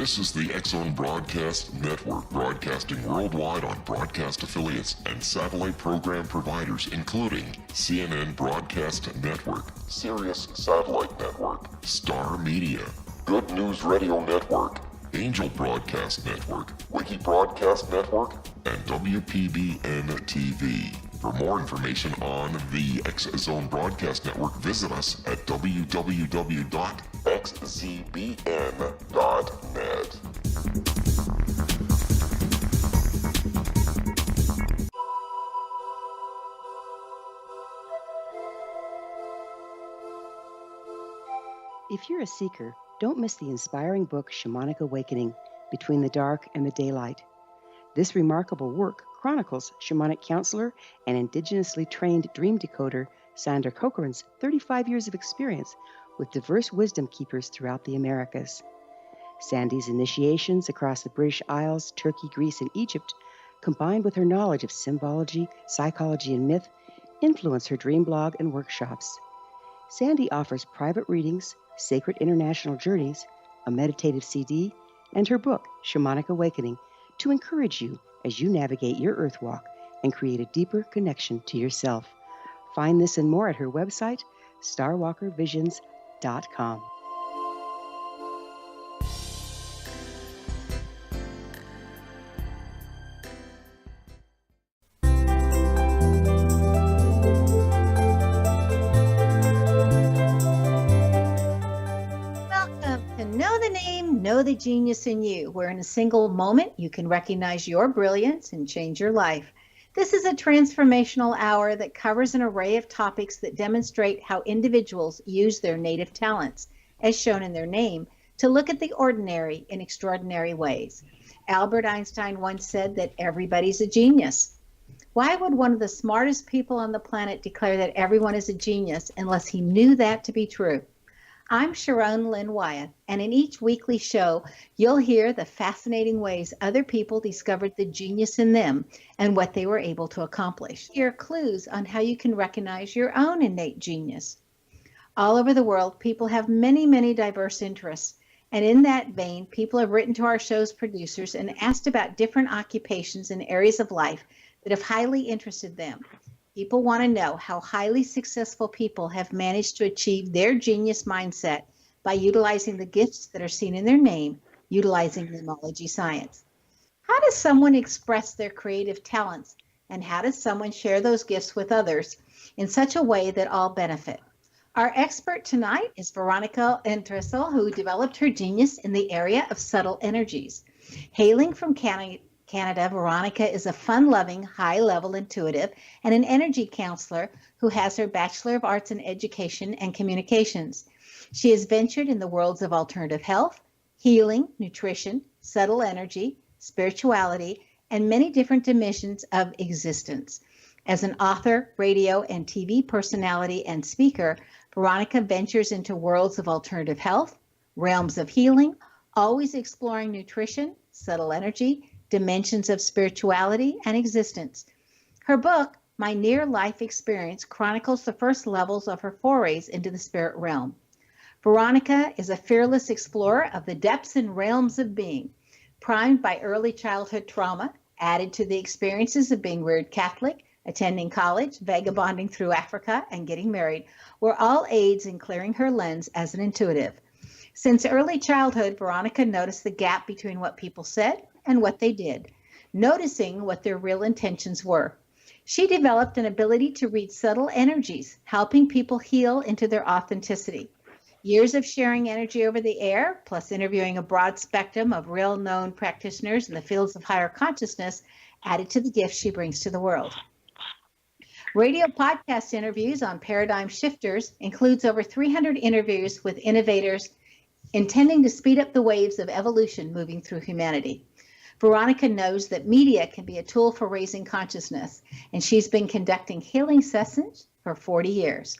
This is the X-Zone Broadcast Network, broadcasting worldwide on broadcast affiliates and satellite program providers, including CNN Broadcast Network, Sirius Satellite Network, Star Media, Good News Radio Network, Angel Broadcast Network, Wiki Broadcast Network, and WPBN TV. For more information on the X-Zone Broadcast Network, visit us at www.xzbn.net. If you're a seeker, don't miss the inspiring book Shamanic Awakening, Between the Dark and the Daylight. This remarkable work chronicles shamanic counselor and indigenously trained dream decoder Sandra Cochran's 35 years of experience with diverse wisdom keepers throughout the Americas. Sandy's initiations across the British Isles, Turkey, Greece, and Egypt, combined with her knowledge of symbology, psychology, and myth, influence her dream blog and workshops. Sandy offers private readings, sacred international journeys, a meditative CD, and her book, Shamanic Awakening, to encourage you as you navigate your earth walk and create a deeper connection to yourself. Find this and more at her website, starwalkervisions.com. Know the genius in you, where in a single moment you can recognize your brilliance and change your life. This is a transformational hour that covers an array of topics that demonstrate how individuals use their native talents, as shown in their name, to look at the ordinary in extraordinary ways. Albert Einstein once said that everybody's a genius. Why would one of the smartest people on the planet declare that everyone is a genius unless he knew that to be true? I'm Sharon Lynn Wyeth, and in each weekly show, you'll hear the fascinating ways other people discovered the genius in them and what they were able to accomplish. Here are clues on how you can recognize your own innate genius. All over the world, people have many, many diverse interests, and in that vein, people have written to our show's producers and asked about different occupations and areas of life that have highly interested them. People want to know how highly successful people have managed to achieve their genius mindset by utilizing the gifts that are seen in their name, utilizing numerology science. How does someone express their creative talents, and how does someone share those gifts with others in such a way that all benefit? Our expert tonight is Veronica Entwistle, who developed her genius in the area of subtle energies. Hailing from Canada, Veronica is a fun-loving, high-level intuitive and an energy counselor who has her Bachelor of Arts in Education and Communications. She has ventured in the worlds of alternative health, healing, nutrition, subtle energy, spirituality, and many different dimensions of existence. As an author, radio, and TV personality and speaker, Veronica ventures into worlds of alternative health, realms of healing, always exploring nutrition, subtle energy, dimensions of spirituality and existence. Her book, My Near Life Experience, chronicles the first levels of her forays into the spirit realm. Veronica is a fearless explorer of the depths and realms of being, primed by early childhood trauma, added to the experiences of being reared Catholic, attending college, vagabonding through Africa, and getting married, were all aids in clearing her lens as an intuitive. Since early childhood, Veronica noticed the gap between what people said and what they did, noticing what their real intentions were. She developed an ability to read subtle energies, helping people heal into their authenticity. Years of sharing energy over the air, plus interviewing a broad spectrum of real-known practitioners in the fields of higher consciousness, added to the gifts she brings to the world. Radio podcast interviews on Paradigm Shifters includes over 300 interviews with innovators intending to speed up the waves of evolution moving through humanity. Veronica knows that media can be a tool for raising consciousness, and she's been conducting healing sessions for 40 years.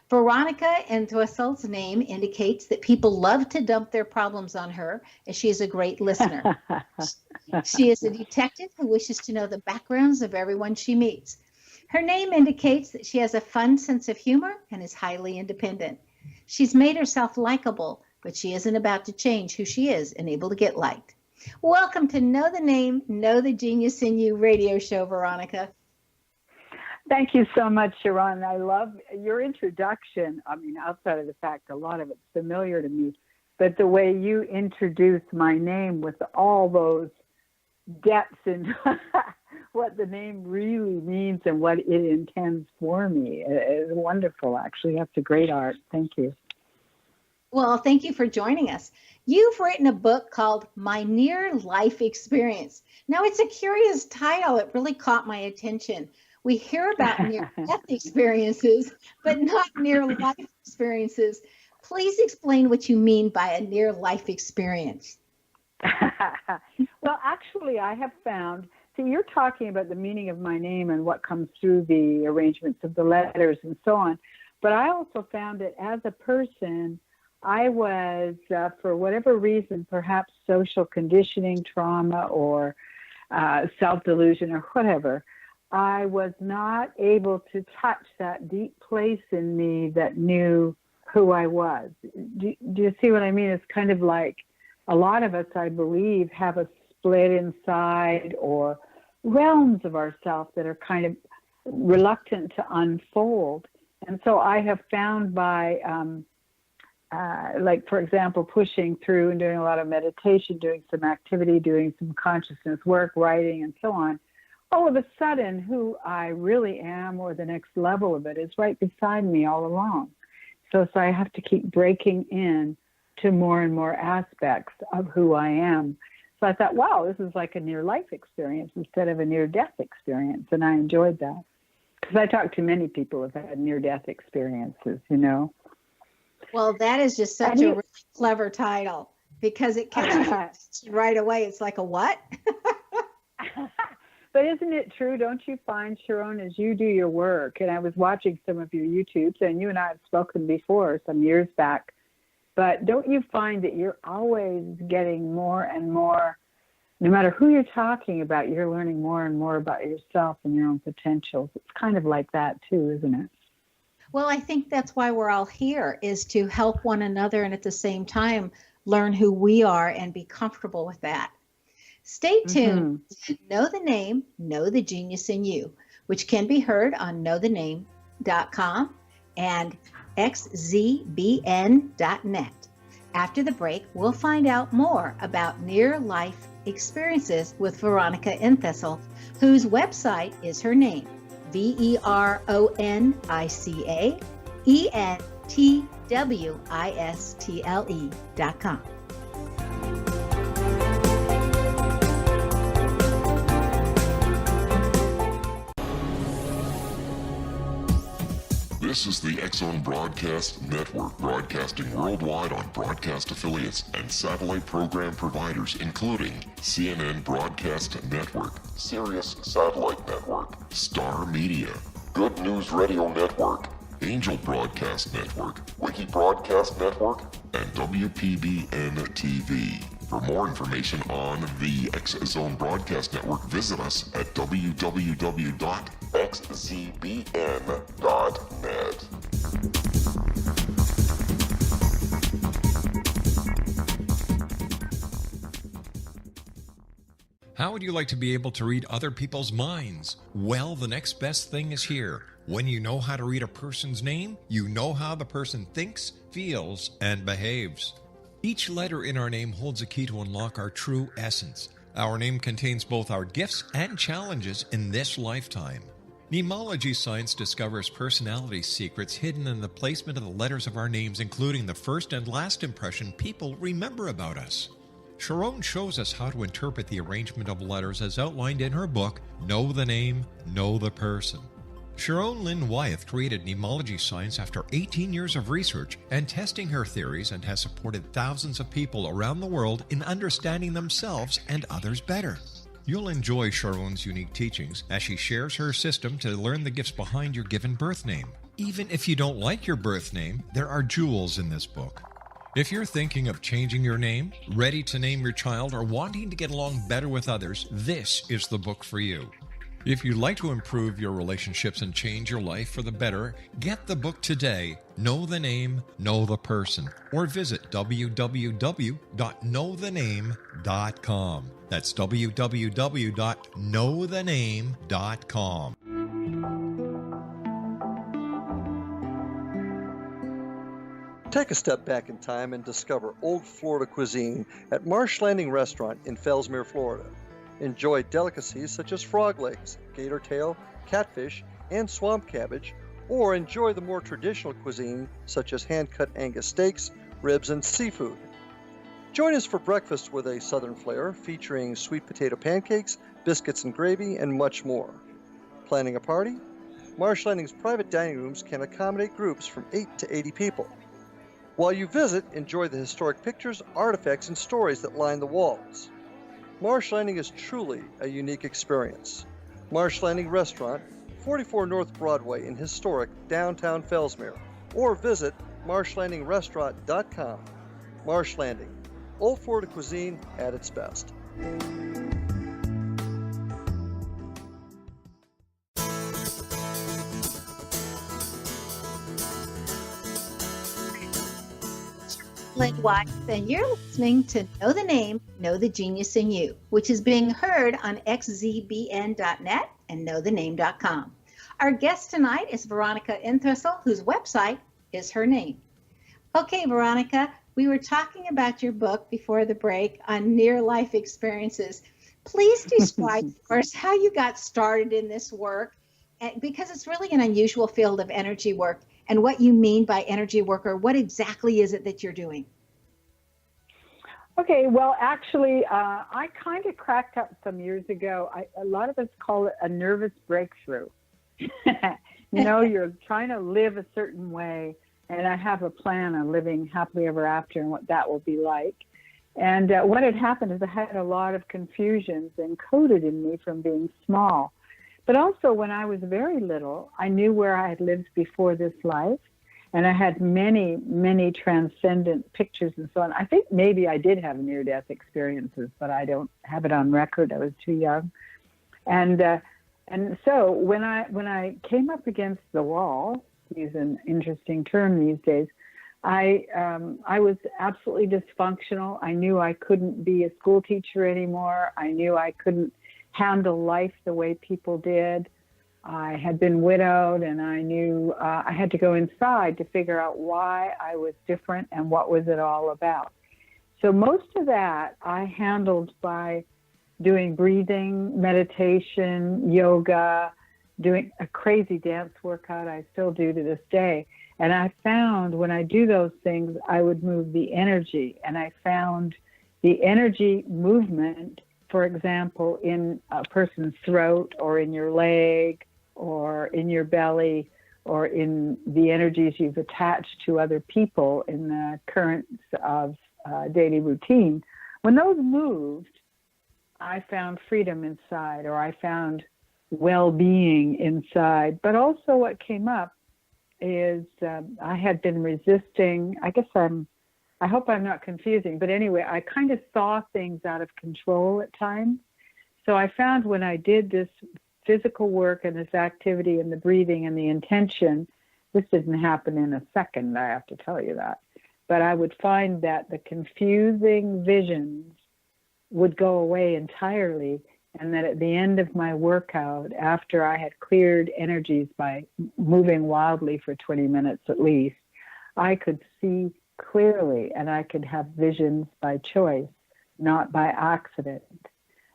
Veronica Entwistle's name indicates that people love to dump their problems on her, as she is a great listener. She is a detective who wishes to know the backgrounds of everyone she meets. Her name indicates that she has a fun sense of humor and is highly independent. She's made herself likable, but she isn't about to change who she is and able to get liked. Welcome to Know the Name, Know the Genius in You radio show, Veronica. Thank you so much, Sharon. I love your introduction. I mean, outside of the fact a lot of it's familiar to me, but the way you introduced my name with all those depths in what the name really means and what it intends for me is wonderful, actually. That's a great art. Thank you. Well, thank you for joining us. You've written a book called My Near Life Experience. Now, it's a curious title. It really caught my attention. We hear about near-death experiences, but not near-life experiences. Please explain what you mean by a near-life experience. Well, actually, I have found, you're talking about the meaning of my name and what comes through the arrangements of the letters and so on, but I also found that as a person, I was, for whatever reason, perhaps social conditioning, trauma, or self-delusion or whatever, I was not able to touch that deep place in me that knew who I was. Do you see what I mean? It's kind of like a lot of us, I believe, have a split inside or realms of ourselves that are kind of reluctant to unfold. And so I have found by, like, for example, pushing through and doing a lot of meditation, doing some activity, doing some consciousness work, writing, and so on, all of a sudden who I really am, or the next level of it, is right beside me all along. So I have to keep breaking in to more and more aspects of who I am. So I thought, wow, this is like a near-life experience instead of a near-death experience, and I enjoyed that. Because I talk to many people who have had near-death experiences, you know. Well, that is just such a really clever title, because it catches you right away. It's like a what? But isn't it true? Don't you find, Sharon, as you do your work, and I was watching some of your YouTubes, and you and I have spoken before some years back, but don't you find that you're always getting more and more, no matter who you're talking about, you're learning more and more about yourself and your own potentials? It's kind of like that too, isn't it? Well, I think that's why we're all here, is to help one another and at the same time learn who we are and be comfortable with that. Stay tuned to Know the Name, Know the Genius in You, which can be heard on knowthename.com and xzbn.net. After the break, we'll find out more about near-life experiences with Veronica Entwistle, whose website is her name, VeronicAentwistle.com. This is the X-Zone Broadcast Network, broadcasting worldwide on broadcast affiliates and satellite program providers, including CNN Broadcast Network, Sirius Satellite Network, Star Media, Good News Radio Network, Angel Broadcast Network, Wiki Broadcast Network, and WPBN TV. For more information on the X-Zone Broadcast Network, visit us at www.xzbn.net. How would you like to be able to read other people's minds? Well, the next best thing is here. When you know how to read a person's name, you know how the person thinks, feels, and behaves. Each letter in our name holds a key to unlock our true essence. Our name contains both our gifts and challenges in this lifetime. Mnemology science discovers personality secrets hidden in the placement of the letters of our names, including the first and last impression people remember about us. Sharon shows us how to interpret the arrangement of letters as outlined in her book, Know the Name, Know the Person. Sharon Lynn Wyeth created mnemology science after 18 years of research and testing her theories, and has supported thousands of people around the world in understanding themselves and others better. You'll enjoy Sharon's unique teachings as she shares her system to learn the gifts behind your given birth name. Even if you don't like your birth name, there are jewels in this book. If you're thinking of changing your name, ready to name your child, or wanting to get along better with others, this is the book for you. If you'd like to improve your relationships and change your life for the better, get the book today, Know the Name, Know the Person, or visit www.knowthename.com. That's www.knowthename.com. Take a step back in time and discover old Florida cuisine at Marsh Landing Restaurant in Fellsmere, Florida. Enjoy delicacies such as frog legs, gator tail, catfish, and swamp cabbage, or enjoy the more traditional cuisine such as hand-cut Angus steaks, ribs, and seafood. Join us for breakfast with a southern flair featuring sweet potato pancakes, biscuits and gravy, and much more. Planning a party? Marsh Landing's private dining rooms can accommodate groups from 8 to 80 people. While you visit, enjoy the historic pictures, artifacts, and stories that line the walls. Marsh Landing is truly a unique experience. Marsh Landing Restaurant, 44 North Broadway in historic downtown Fellsmere, or visit marshlandingrestaurant.com. Marsh Landing, old Florida cuisine at its best. Lynn Wyeth, and you're listening to Know the Name, Know the Genius in You, which is being heard on xzbn.net and knowthename.com. Our guest tonight is Veronica Entwistle, whose website is her name. Okay, Veronica, we were talking about your book before the break on near-life experiences. Please describe for us how you got started in this work, because it's really an unusual field of energy work, and what you mean by energy work, or what exactly is it that you're doing? Okay, well, actually, I kind of cracked up some years ago. A lot of us call it a nervous breakthrough. You're trying to live a certain way, and I have a plan on living happily ever after and what that will be like. And what had happened is I had a lot of confusions encoded in me from being small. But also, when I was very little, I knew where I had lived before this life, and I had many, many transcendent pictures and so on. I think maybe I did have near-death experiences, but I don't have it on record. I was too young. And so when I came up against the wall, to use an interesting term these days, I was absolutely dysfunctional. I knew I couldn't be a school teacher anymore. I knew I couldn't handle life the way people did. I had been widowed, and I knew I had to go inside to figure out why I was different and what was it all about. So most of that I handled by doing breathing, meditation, yoga, doing a crazy dance workout I still do to this day. And I found when I do those things, I would move the energy, and I found the energy movement, for example, in a person's throat or in your leg or in your belly or in the energies you've attached to other people in the currents of daily routine. When those moved, I found freedom inside, or I found well-being inside. But also what came up is I had been resisting, I hope I'm not confusing, but anyway, I kind of saw things out of control at times. So I found when I did this physical work and this activity and the breathing and the intention, this didn't happen in a second, I have to tell you that. But I would find that the confusing visions would go away entirely, and that at the end of my workout, after I had cleared energies by moving wildly for 20 minutes at least, I could see clearly, and I could have visions by choice, not by accident.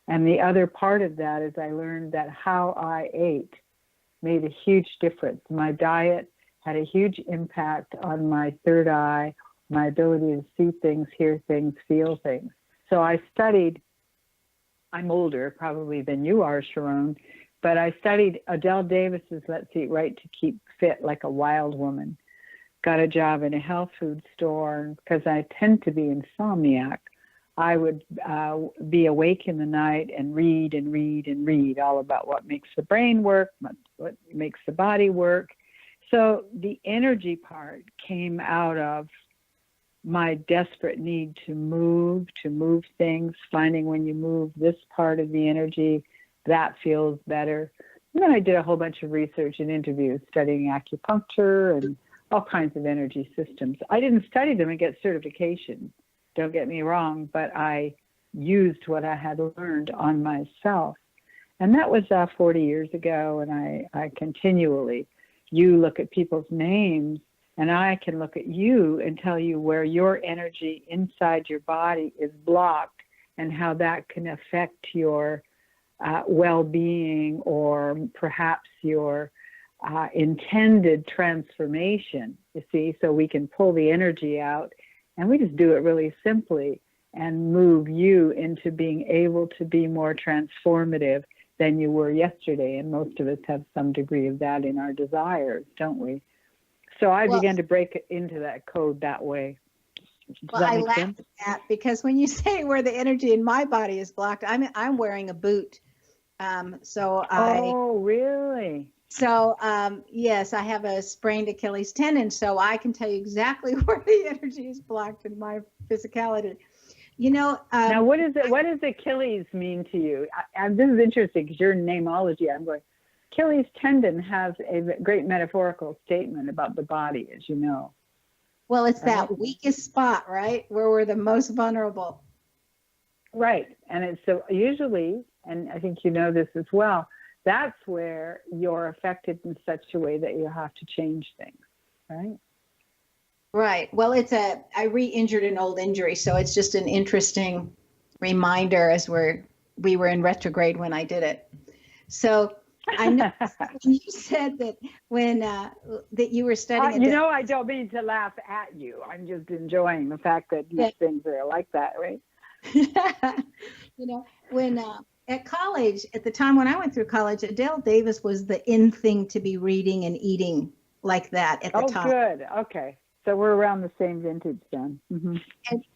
And the other part of that is I learned that how I ate made a huge difference. My diet had a huge impact on my third eye, my ability to see things, hear things, feel things. So I studied, I'm older probably than you are, Sharon, but I studied Adele Davis's Let's Eat Right to Keep Fit Like a Wild Woman. Got a job in a health food store because I tend to be insomniac. I would be awake in the night and read and read and read all about what makes the brain work, what makes the body work. So the energy part came out of my desperate need to move things, finding when you move this part of the energy, that feels better. And then I did a whole bunch of research and interviews studying acupuncture and all kinds of energy systems. I didn't study them and get certification, don't get me wrong, but I used what I had learned on myself. And that was 40 years ago, and I continually, you look at people's names, and I can look at you and tell you where your energy inside your body is blocked and how that can affect your well-being or perhaps your intended transformation, you see. So we can pull the energy out, and we just do it really simply and move you into being able to be more transformative than you were yesterday. And most of us have some degree of that in our desires, don't we? So I began to break into that code that way. Does that make sense? At that because when you say where the energy in my body is blocked, I'm wearing a boot. Oh, really? So, yes, I have a sprained Achilles tendon, so I can tell you exactly where the energy is blocked in my physicality. Now, what does Achilles mean to you? This is interesting because your nameology, I'm going, Achilles tendon has a great metaphorical statement about the body, as you know. Well, it's that weakest spot, right, where we're the most vulnerable. Right. And it's so usually, and I think you know this as well, that's where you're affected in such a way that you have to change things, right? Right. Well, I re-injured an old injury, so it's just an interesting reminder as we were in retrograde when I did it. So I know when you said that that you were studying. I don't mean to laugh at you. I'm just enjoying the fact that these things are like that, right? When at college, at the time when I went through college, Adele Davis was the in thing to be reading and eating like that at the time. Oh, good. Okay. So we're around the same vintage then. Mm-hmm.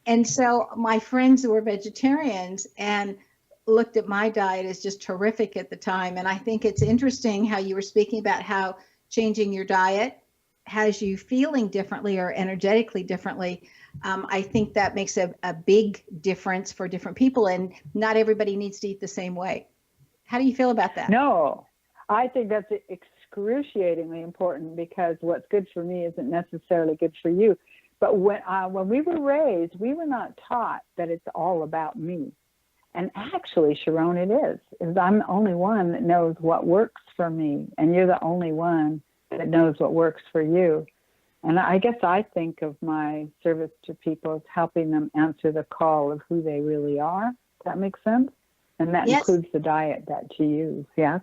And so my friends who were vegetarians and looked at my diet as just terrific at the time. And I think it's interesting how you were speaking about how changing your diet has you feeling differently or energetically differently. I think that makes a big difference for different people, and not everybody needs to eat the same way. How do you feel about that? No, I think that's excruciatingly important, because what's good for me isn't necessarily good for you. But when we were raised, we were not taught that it's all about me. And actually, Sharon, it is. I'm the only one that knows what works for me, and you're the only one that knows what works for you. And I guess I think of my service to people as helping them answer the call of who they really are. Does that make sense? And that includes the diet that you use, yeah?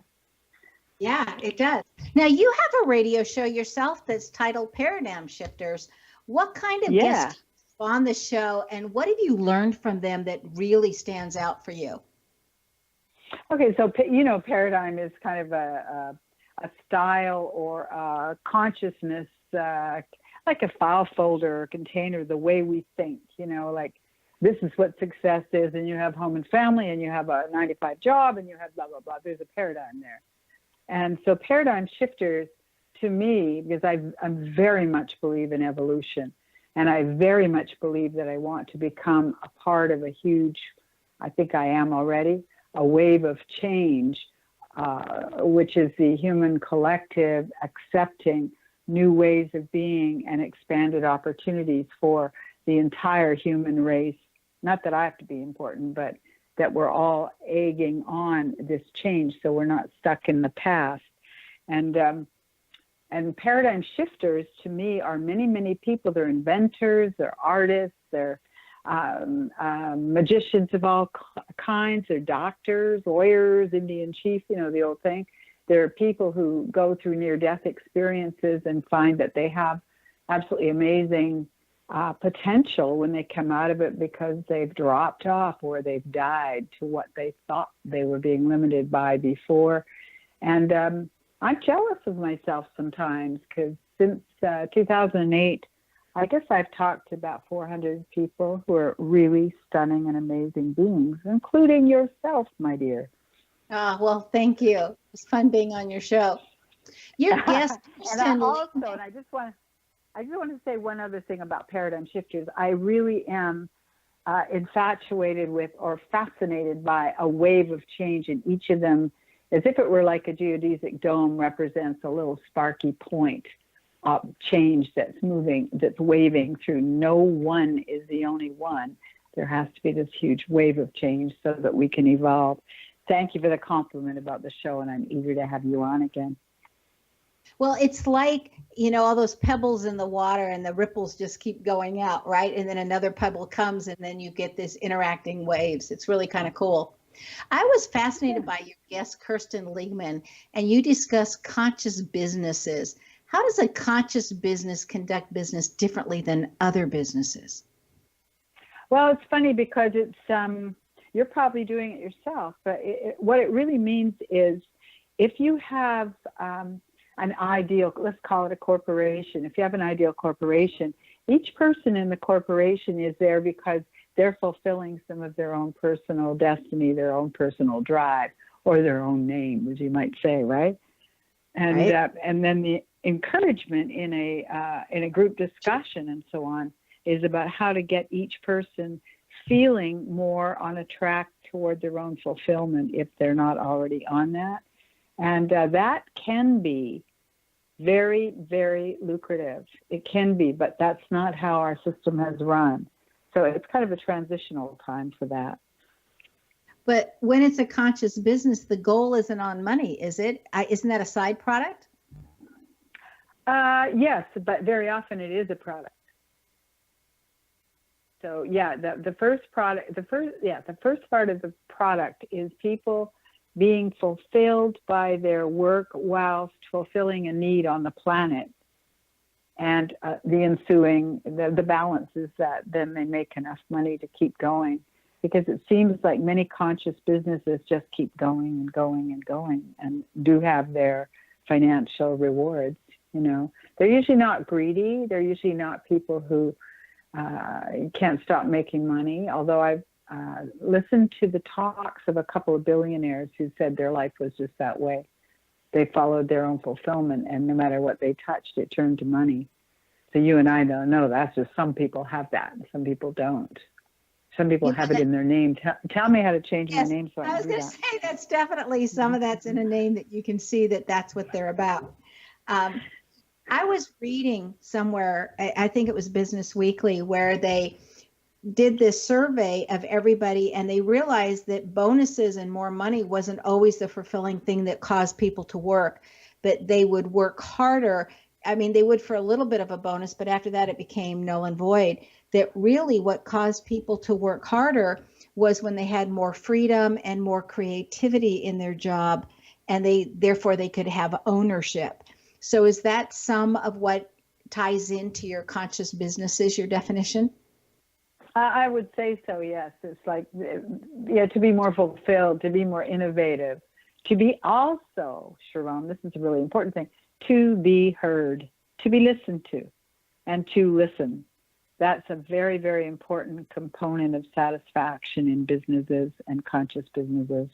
Yeah, it does. Now, you have a radio show yourself that's titled Paradigm Shifters. What kind of guests on the show, and what have you learned from them that really stands out for you? Okay, so, paradigm is kind of a style or a consciousness, like a file folder or container, the way we think, like this is what success is, and you have home and family, and you have a 9-to-5 job, and you have blah, blah, blah. There's a paradigm there. And so paradigm shifters, to me, because I very much believe in evolution, and I very much believe that I want to become a part of a huge, I think I am already, a wave of change, which is the human collective accepting new ways of being and expanded opportunities for the entire human race. Not that I have to be important, but that we're all egging on this change so we're not stuck in the past. And paradigm shifters, to me, are many, many people. They're inventors, they're artists, they're magicians of all kinds, they're doctors, lawyers, Indian chief, the old thing. There are people who go through near-death experiences and find that they have absolutely amazing potential when they come out of it, because they've dropped off or they've died to what they thought they were being limited by before. And I'm jealous of myself sometimes, because since 2008, I guess I've talked to about 400 people who are really stunning and amazing beings, including yourself, my dear. Well, thank you. It's fun being on your show. Your guest, and I just want to say one other thing about paradigm shifters. I really am infatuated with or fascinated by a wave of change in each of them as if it were like a geodesic dome represents a little sparky point of change that's moving, that's waving through. No one is the only one. There has to be this huge wave of change so that we can evolve. Thank you for the compliment about the show, and I'm eager to have you on again. Well, it's like, all those pebbles in the water and the ripples just keep going out, right? And then another pebble comes and then you get this interacting waves. It's really kind of cool. I was fascinated by your guest, Kirsten Liegman, and you discuss conscious businesses. How does a conscious business conduct business differently than other businesses? Well, it's funny because it's you're probably doing it yourself, but what it really means is if you have an ideal, let's call it a corporation. If you have an ideal corporation, each person in the corporation is there because they're fulfilling some of their own personal destiny, their own personal drive, or their own name, as you might say, right? And right. And then the encouragement in a group discussion and so on is about how to get each person feeling more on a track toward their own fulfillment if they're not already on that. And that can be very, very lucrative. It can be, but that's not how our system has run. So it's kind of a transitional time for that. But when it's a conscious business, the goal isn't on money, is it? Isn't that a side product? Yes, but very often it is a product. So yeah, the first part of the product is people being fulfilled by their work whilst fulfilling a need on the planet. And the ensuing, the balance is that then they make enough money to keep going, because it seems like many conscious businesses just keep going and going and going and do have their financial rewards. They're usually not greedy. They're usually not people who can't stop making money. Although I've listened to the talks of a couple of billionaires who said their life was just that way. They followed their own fulfillment, and no matter what they touched, it turned to money. So you and I don't know. That's just some people have that, and some people don't. Some people have it in their name. Tell me how to change my name so I was going to say that's definitely some of that's in a name that you can see that that's what they're about. I was reading somewhere, I think it was Business Weekly, where they did this survey of everybody, and they realized that bonuses and more money wasn't always the fulfilling thing that caused people to work, but they would work harder. I mean, they would for a little bit of a bonus, but after that it became null and void. That really what caused people to work harder was when they had more freedom and more creativity in their job, and therefore they could have ownership. So is that some of what ties into your conscious businesses, your definition? I would say so, yes. It's like, to be more fulfilled, to be more innovative, to be also, Sharon, this is a really important thing, to be heard, to be listened to, and to listen. That's a very, very important component of satisfaction in businesses and conscious businesses,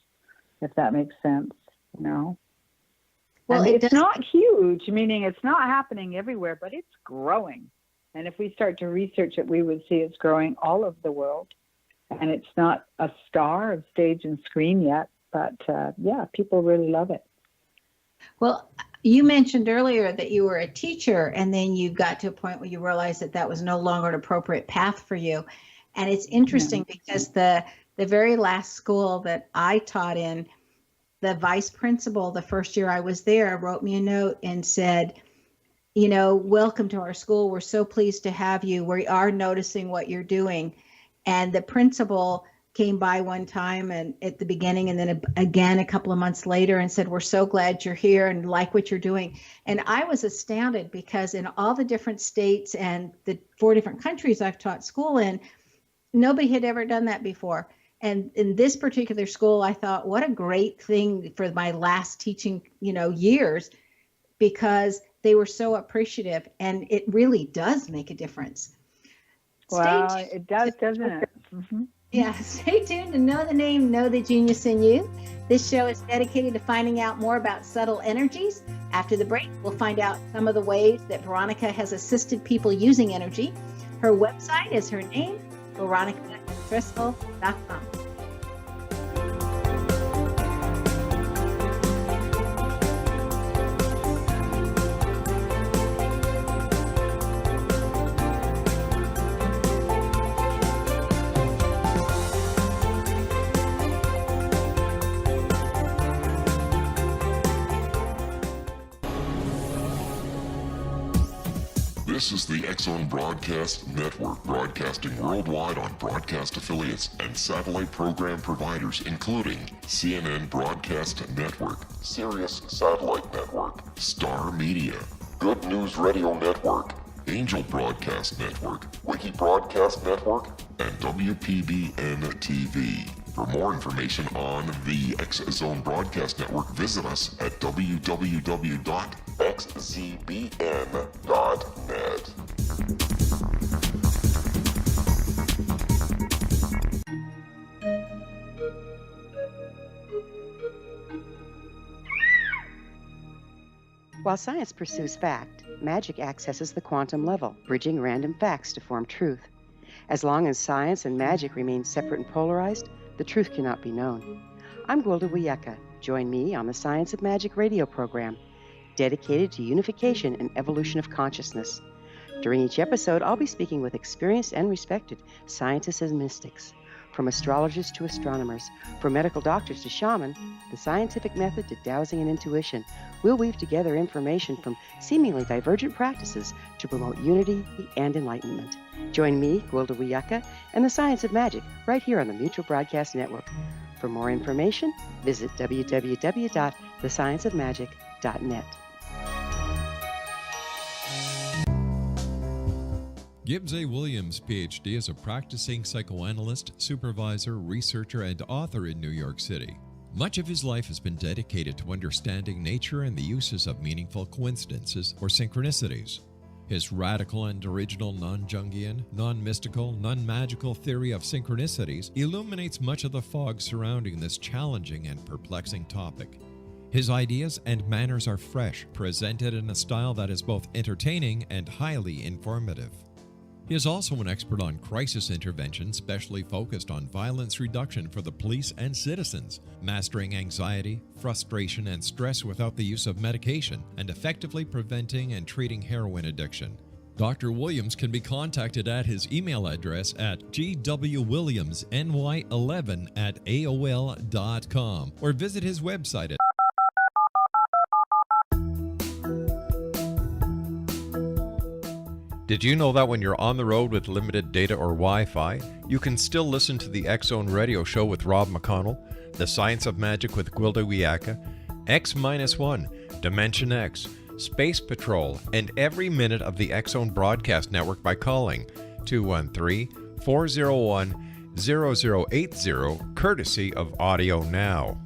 if that makes sense, Well, and it's not huge, meaning it's not happening everywhere, but it's growing. And if we start to research it, we would see it's growing all over the world. And it's not a star of stage and screen yet, but people really love it. Well, you mentioned earlier that you were a teacher, and then you got to a point where you realized that that was no longer an appropriate path for you. And it's interesting because the very last school that I taught in, the vice principal, the first year I was there, wrote me a note and said, welcome to our school. We're so pleased to have you. We are noticing what you're doing. And the principal came by one time and at the beginning, and then again a couple of months later, and said, we're so glad you're here and like what you're doing. And I was astounded because in all the different states and the 4 different countries I've taught school in, nobody had ever done that before. And in this particular school, I thought, what a great thing for my last teaching, years, because they were so appreciative, and it really does make a difference. Well, it does, doesn't it? Mm-hmm. Yeah, stay tuned to Know the Name, Know the Genius in You. This show is dedicated to finding out more about subtle energies. After the break, we'll find out some of the ways that Veronica has assisted people using energy. Her website is her name, veronicaentwistle.com. This is the X-Zone Broadcast Network, broadcasting worldwide on broadcast affiliates and satellite program providers, including CNN Broadcast Network, Sirius Satellite Network, Star Media, Good News Radio Network, Angel Broadcast Network, Wiki Broadcast Network, and WPBN TV. For more information on the X-Zone Broadcast Network, visit us at www.xzbn.net. While science pursues fact, magic accesses the quantum level, bridging random facts to form truth. As long as science and magic remain separate and polarized, the truth cannot be known. I'm Gwilda Wiyaka. Join me on the Science of Magic radio program, dedicated to unification and evolution of consciousness. During each episode, I'll be speaking with experienced and respected scientists and mystics. From astrologers to astronomers, from medical doctors to shaman, the scientific method to dowsing and intuition, we'll weave together information from seemingly divergent practices to promote unity and enlightenment. Join me, Gwilda Wiyaka, and the Science of Magic right here on the Mutual Broadcast Network. For more information, visit www.thescienceofmagic.net. Gibbs A. Williams, Ph.D., is a practicing psychoanalyst, supervisor, researcher, and author in New York City. Much of his life has been dedicated to understanding nature and the uses of meaningful coincidences or synchronicities. His radical and original non-Jungian, non-mystical, non-magical theory of synchronicities illuminates much of the fog surrounding this challenging and perplexing topic. His ideas and manners are fresh, presented in a style that is both entertaining and highly informative. He is also an expert on crisis intervention, specially focused on violence reduction for the police and citizens, mastering anxiety, frustration, and stress without the use of medication, and effectively preventing and treating heroin addiction. Dr. Williams can be contacted at his email address at gwwilliamsny11@aol.com or visit his website at Did you know that when you're on the road with limited data or Wi-Fi, you can still listen to the X-Zone Radio Show with Rob McConnell, The Science of Magic with Gwilda Wiyaka, X-1, Dimension X, Space Patrol, and every minute of the X-Zone Broadcast Network by calling 213-401-0080, courtesy of Audio Now.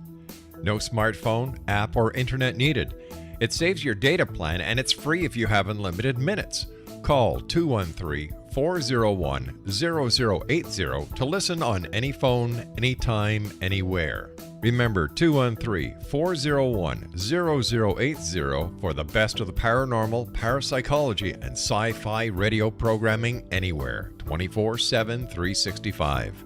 No smartphone, app, or internet needed. It saves your data plan and it's free if you have unlimited minutes. Call 213-401-0080 to listen on any phone, anytime, anywhere. Remember 213-401-0080 for the best of the paranormal, parapsychology, and sci-fi radio programming anywhere, 24/7, 365.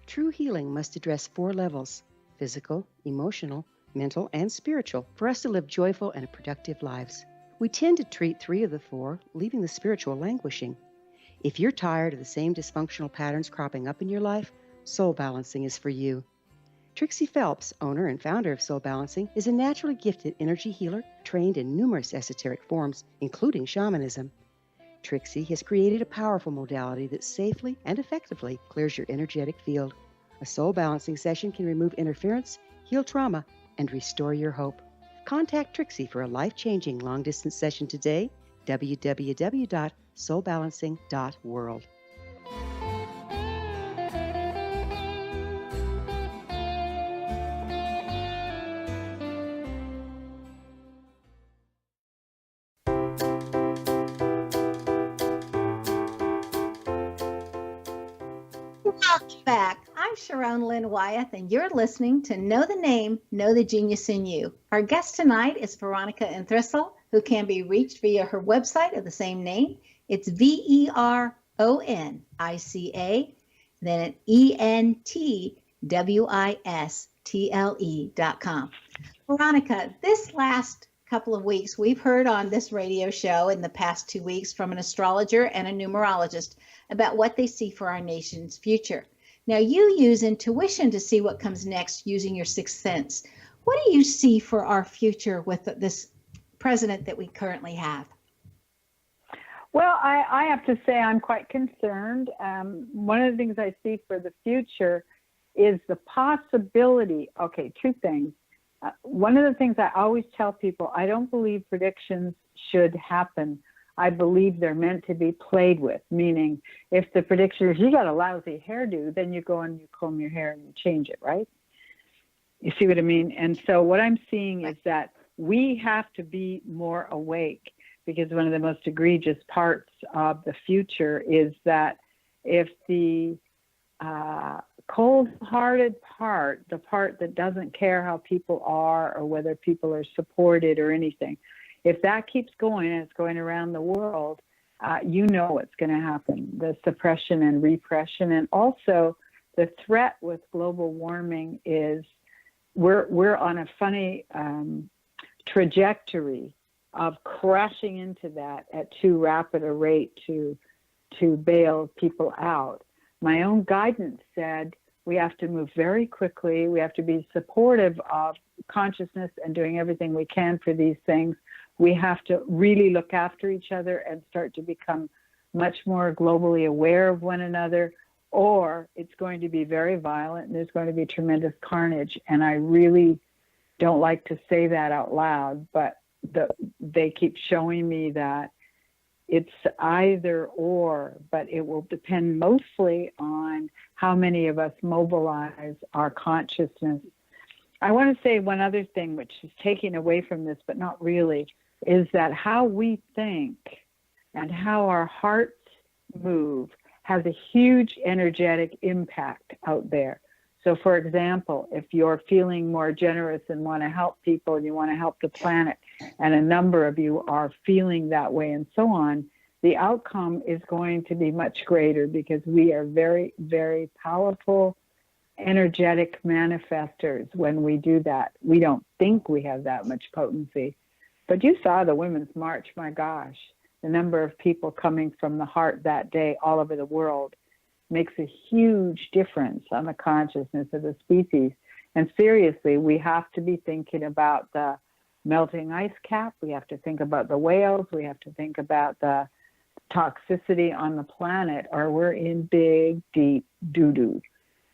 True healing must address 4 levels: physical, emotional, mental, and spiritual, for us to live joyful and productive lives. We tend to treat 3 of the 4, leaving the spiritual languishing. If you're tired of the same dysfunctional patterns cropping up in your life, soul balancing is for you. Trixie Phelps, owner and founder of Soul Balancing, is a naturally gifted energy healer trained in numerous esoteric forms, including shamanism. Trixie has created a powerful modality that safely and effectively clears your energetic field. A soul balancing session can remove interference, heal trauma, and restore your hope. Contact Trixie for a life-changing long-distance session today, www.soulbalancing.world. Welcome back. I'm Sharon Lynn Wyeth, and you're listening to Know the Name, Know the Genius in You. Our guest tonight is Veronica Entwistle, who can be reached via her website of the same name. It's VERONICA, then ENTWISTLE.com. Veronica, this last couple of weeks, we've heard on this radio show in the past 2 weeks from an astrologer and a numerologist about what they see for our nation's future. Now, you use intuition to see what comes next using your sixth sense. What do you see for our future with this president that we currently have? Well, I have to say I'm quite concerned. One of the things I see for the future is the possibility. Okay, two things. One of the things I always tell people, I don't believe predictions should happen. I believe they're meant to be played with, meaning if the prediction is you got a lousy hairdo, then you go and you comb your hair and you change it, right? You see what I mean? And so what I'm seeing is that we have to be more awake, because one of the most egregious parts of the future is that if the cold-hearted part, the part that doesn't care how people are or whether people are supported or anything, if that keeps going and it's going around the world, you know what's going to happen, the suppression and repression. And also the threat with global warming is we're on a funny trajectory of crashing into that at too rapid a rate to bail people out. My own guidance said we have to move very quickly. We have to be supportive of consciousness and doing everything we can for these things. We have to really look after each other and start to become much more globally aware of one another, or it's going to be very violent and there's going to be tremendous carnage. And I really don't like to say that out loud, but they keep showing me that it's either or, but it will depend mostly on how many of us mobilize our consciousness. I want to say one other thing, which is taking away from this, but not really, is that how we think and how our hearts move has a huge energetic impact out there. So, for example, if you're feeling more generous and want to help people and you want to help the planet, and a number of you are feeling that way and so on, the outcome is going to be much greater, because we are very, very powerful, energetic manifestors when we do that. We don't think we have that much potency. But you saw the Women's March, my gosh, the number of people coming from the heart that day all over the world makes a huge difference on the consciousness of the species. And seriously, we have to be thinking about the melting ice cap. We have to think about the whales. We have to think about the toxicity on the planet, or we're in big, deep doo-doo.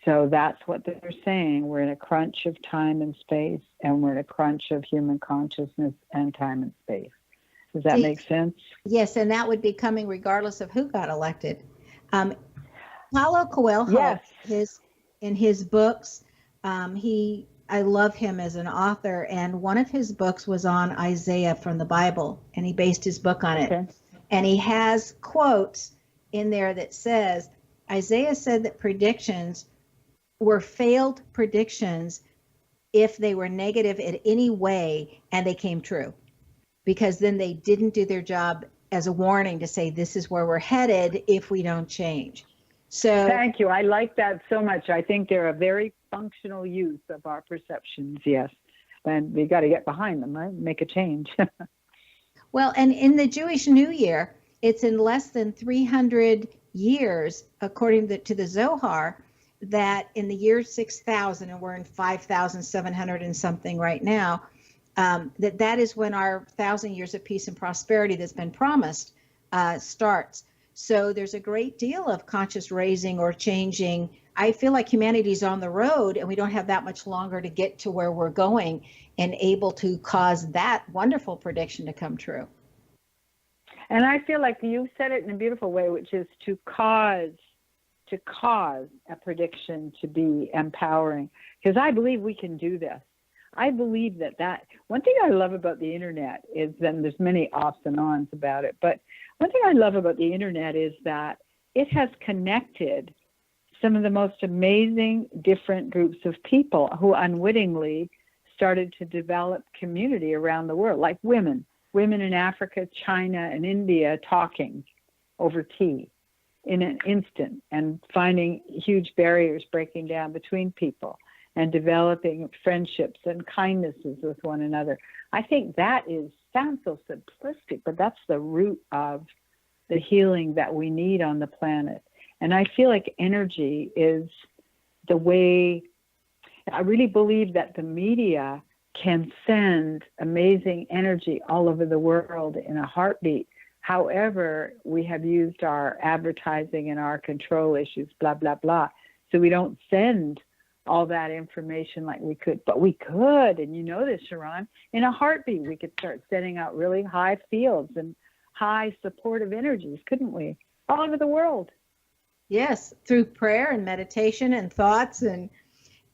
So that's what they're saying. We're in a crunch of time and space, and we're in a crunch of human consciousness and time and space. Does that make sense? Yes, and that would be coming regardless of who got elected. Paulo Coelho, yes. in his books, I love him as an author, and one of his books was on Isaiah from the Bible, and he based his book on it. And he has quotes in there that says, Isaiah said that predictions were failed predictions if they were negative in any way and they came true, because then they didn't do their job as a warning to say this is where we're headed if we don't change. So thank you. I like that so much. I think they're a very functional use of our perceptions. Yes. And we got to get behind them, right? Make a change. Well, and in the Jewish New Year, it's in less than 300 years, according to the Zohar, that in the year 6000, and we're in 5,700 and something right now, that is when our 1,000 years of peace and prosperity that's been promised starts. So there's a great deal of conscious raising or changing. I feel like humanity's on the road and we don't have that much longer to get to where we're going and able to cause that wonderful prediction to come true. And I feel like you said it in a beautiful way, which is to cause a prediction to be empowering, because I believe we can do this. I believe that one thing I love about the internet is, then there's many offs and ons about it, but one thing I love about the internet is that it has connected some of the most amazing different groups of people who unwittingly started to develop community around the world, like women in Africa, China, and India talking over tea in an instant and finding huge barriers breaking down between people and developing friendships and kindnesses with one another. I think that sounds so simplistic, but that's the root of the healing that we need on the planet. And I feel like energy is the way I really believe that the media can send amazing energy all over the world in a heartbeat. However, we have used our advertising and our control issues, blah, blah, blah. So we don't send all that information like we could. But we could, and you know this, Sharon, in a heartbeat, we could start sending out really high fields and high supportive energies, couldn't we? All over the world. Yes, through prayer and meditation and thoughts. And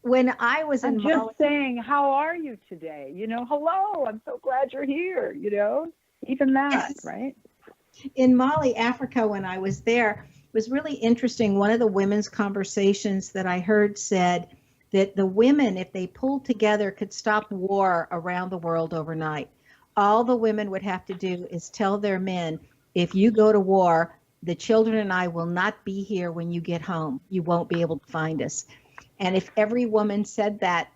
when I was in I'm just saying, how are you today? You know, hello, I'm so glad you're here, you know, even that, Yes. right? In Mali, Africa, when I was there, it was really interesting. One of the women's conversations that I heard said that the women, if they pulled together, could stop war around the world overnight. All the women would have to do is tell their men, if you go to war, the children and I will not be here when you get home. You won't be able to find us. And if every woman said that,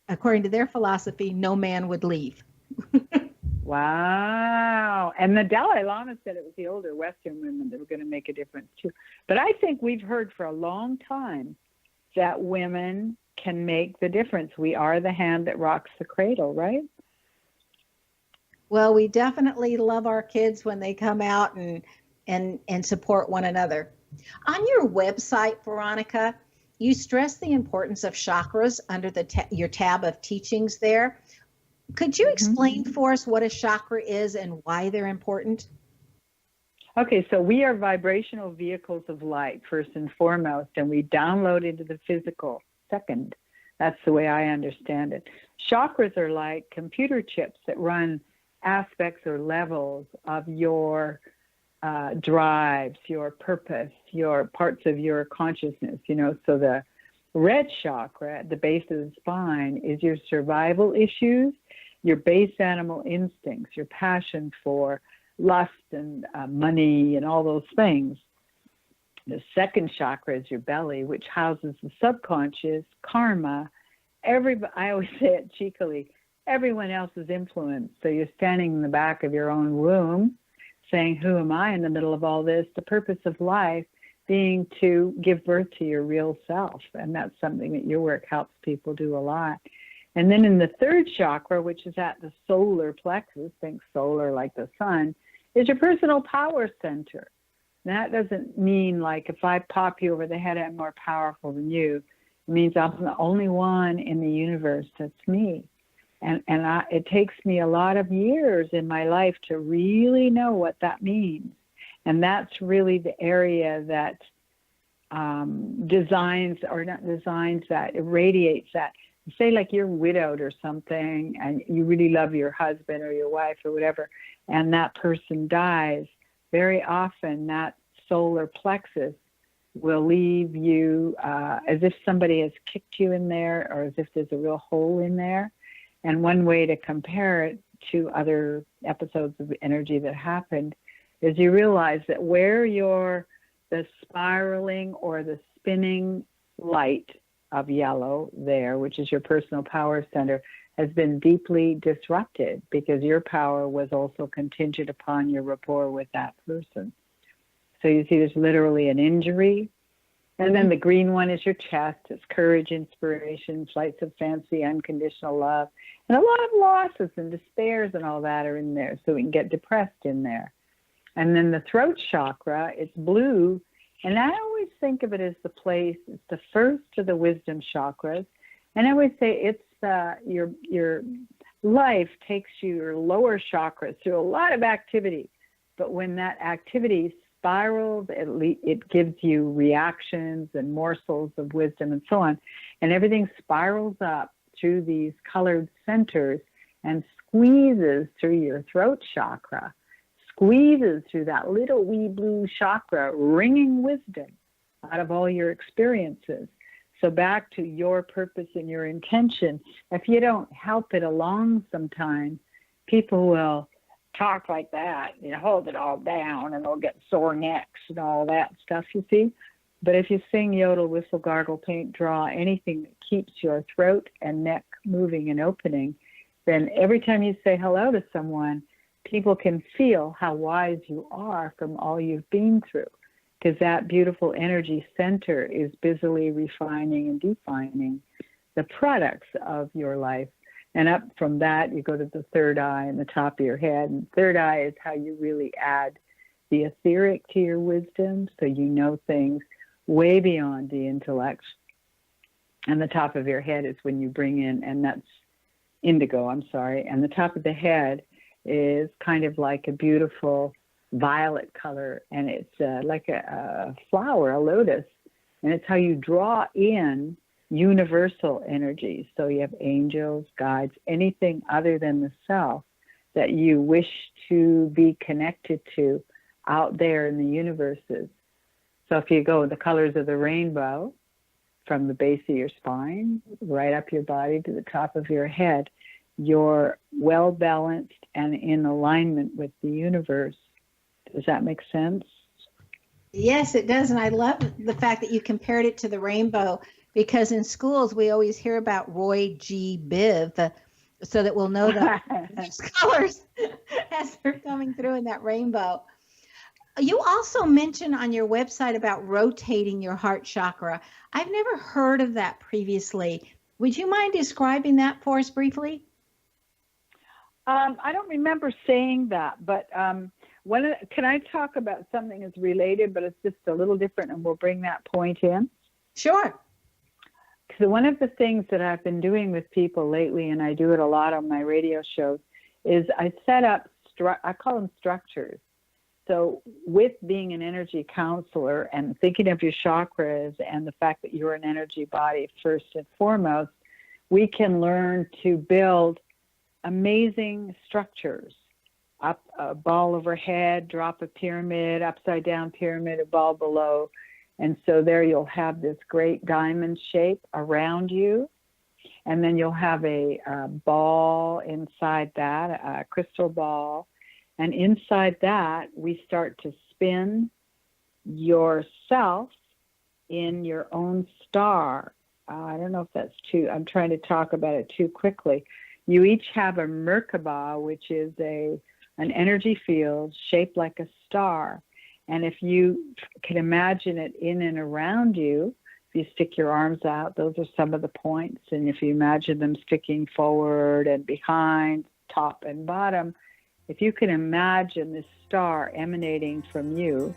according to their philosophy, no man would leave. Wow. And the Dalai Lama said it was the older Western women that were going to make a difference too. But I think we've heard for a long time that women can make the difference. We are the hand that rocks the cradle, right? Well, we definitely love our kids when they come out and support one another. On your website, Veronica, you stress the importance of chakras under your tab of teachings there. Could you explain for us what a chakra is and why they're important? Okay, so we are vibrational vehicles of light, first and foremost, and we download into the physical second. That's the way I understand it. Chakras are like computer chips that run aspects or levels of your drives, your purpose, your parts of your consciousness, you know. So the red chakra at the base of the spine is your survival issues, your base animal instincts, your passion for lust and money and all those things. The second chakra is your belly, which houses the subconscious, karma. I always say it cheekily, everyone else's influence. So you're standing in the back of your own womb saying, who am I in the middle of all this? The purpose of life being to give birth to your real self. And that's something that your work helps people do a lot. And then in the third chakra, which is at the solar plexus, think solar like the sun, is your personal power center. That doesn't mean like if I pop you over the head, I'm more powerful than you. It means I'm the only one in the universe that's me. And it takes me a lot of years in my life to really know what that means. And that's really the area that irradiates that. Say like you're widowed or something and you really love your husband or your wife or whatever, and that person dies, very often that solar plexus will leave you as if somebody has kicked you in there or as if there's a real hole in there. And one way to compare it to other episodes of energy that happened is you realize that where the spiraling or the spinning light of yellow there, which is your personal power center, has been deeply disrupted because your power was also contingent upon your rapport with that person. So you see there's literally an injury. And then the green one is your chest. It's courage, inspiration, flights of fancy, unconditional love. And a lot of losses and despairs and all that are in there. So we can get depressed in there. And then the throat chakra, it's blue. And I always think of it as the place, it's the first of the wisdom chakras. And I always say it's your life takes your lower chakras through a lot of activity. But when that activity spirals, it gives you reactions and morsels of wisdom and so on. And everything spirals up through these colored centers and squeezes through your throat chakra, squeezes through that little wee blue chakra, wringing wisdom out of all your experiences. So back to your purpose and your intention. If you don't help it along sometimes, people will talk like that, hold it all down, and they'll get sore necks and all that stuff, you see. But if you sing, yodel, whistle, gargle, paint, draw, anything that keeps your throat and neck moving and opening, then every time you say hello to someone, people can feel how wise you are from all you've been through. because that beautiful energy center is busily refining and defining the products of your life. And up from that, you go to the third eye and the top of your head. And third eye is how you really add the etheric to your wisdom, so you know things way beyond the intellect. And the top of your head is when you bring in, and that's indigo, I'm sorry. And the top of the head is kind of like a beautiful violet color, and it's like a flower, a lotus. And it's how you draw in universal energy. So you have angels, guides, anything other than the self that you wish to be connected to out there in the universes. So if you go the colors of the rainbow from the base of your spine, right up your body to the top of your head, you're well balanced and in alignment with the universe. Does that make sense? Yes, it does. And I love the fact that you compared it to the rainbow, because in schools we always hear about Roy G. Biv, so that we'll know those colors as they're coming through in that rainbow. You also mentioned on your website about rotating your heart chakra. I've never heard of that previously. Would you mind describing that for us briefly? I don't remember saying that, but can I talk about something that's related, but it's just a little different, and we'll bring that point in? Sure. So one of the things that I've been doing with people lately, and I do it a lot on my radio shows, is I set up, I call them structures. So with being an energy counselor and thinking of your chakras and the fact that you're an energy body first and foremost, we can learn to build amazing structures. Up a ball overhead, drop a pyramid, upside down pyramid, a ball below. And so there you'll have this great diamond shape around you. And then you'll have a ball inside that, a crystal ball. And inside that, we start to spin yourself in your own star. I don't know if that's I'm trying to talk about it too quickly. You each have a Merkaba, which is an energy field shaped like a star. And if you can imagine it in and around you, if you stick your arms out, those are some of the points. And if you imagine them sticking forward and behind, top and bottom, if you can imagine this star emanating from you,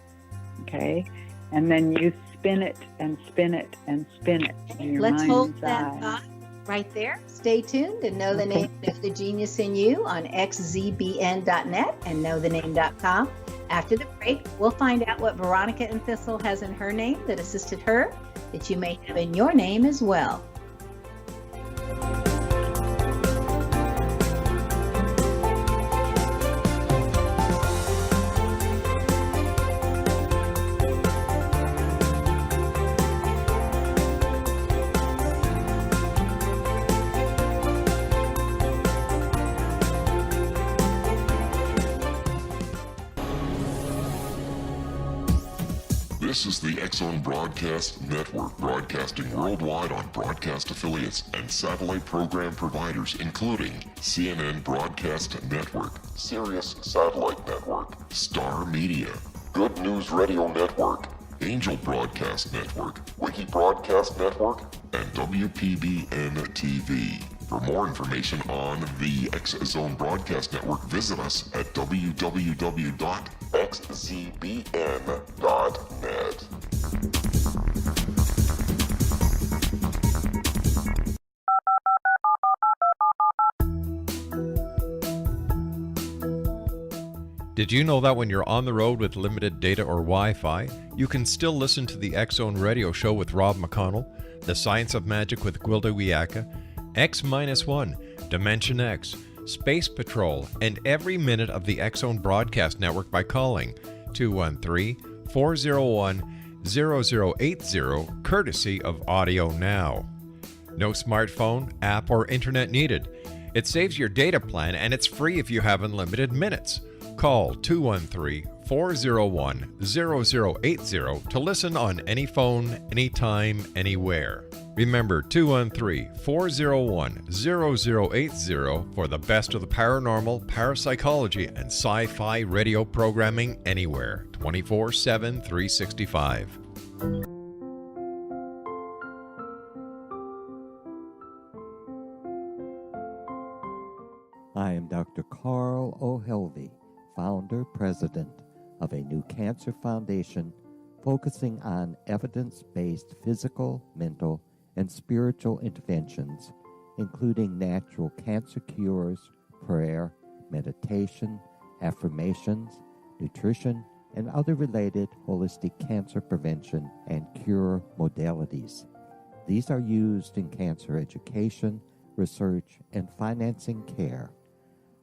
okay, and then you spin it and spin it and spin it in your Let's mind's hold that eye. thought right there. Stay tuned and know the name, Know the Genius in You on xzbn.net and knowthename.com. After the break, we'll find out what Veronica Entwistle has in her name that assisted her, that you may have in your name as well. This is the X-Zone Broadcast Network, broadcasting worldwide on broadcast affiliates and satellite program providers, including CNN Broadcast Network, Sirius Satellite Network, Star Media, Good News Radio Network, Angel Broadcast Network, Wiki Broadcast Network, and WPBN TV. For more information on the X-Zone Broadcast Network, visit us at www.xzbn.net. Did you know that when you're on the road with limited data or Wi-Fi, you can still listen to the X-Zone Radio Show with Rob McConnell, The Science of Magic with Gwilda Wiyaka, X-1, Dimension X, Space Patrol, and every minute of the X-Zone Broadcast Network by calling 213-401-0080, courtesy of Audio Now. No smartphone, app, or internet needed. It saves your data plan and it's free if you have unlimited minutes. Call 213 213-401-0080 to listen on any phone, anytime, anywhere. Remember 213-401-0080 for the best of the paranormal, parapsychology, and sci-fi radio programming anywhere, 24/7, 365. I am Dr. Carl O'Helvey, founder, president of a new cancer foundation focusing on evidence-based physical, mental, and spiritual interventions, including natural cancer cures, prayer, meditation, affirmations, nutrition, and other related holistic cancer prevention and cure modalities. These are used in cancer education, research, and financing care.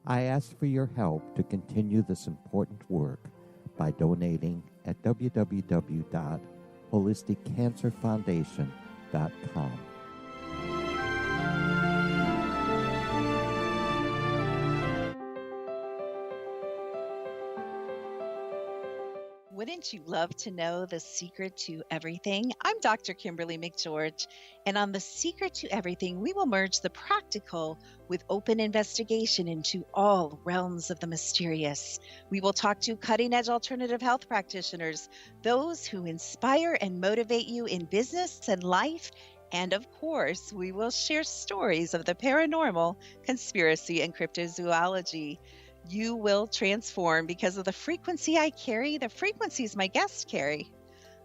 I ask for your help to continue this important work by donating at www.holisticcancerfoundation.com. Wouldn't you love to know the secret to everything? I'm Dr. Kimberly McGeorge, and on The Secret to Everything, we will merge the practical with open investigation into all realms of the mysterious. We will talk to cutting-edge alternative health practitioners, those who inspire and motivate you in business and life, and of course, we will share stories of the paranormal, conspiracy, and cryptozoology. You will transform because of the frequency I carry, the frequencies my guests carry.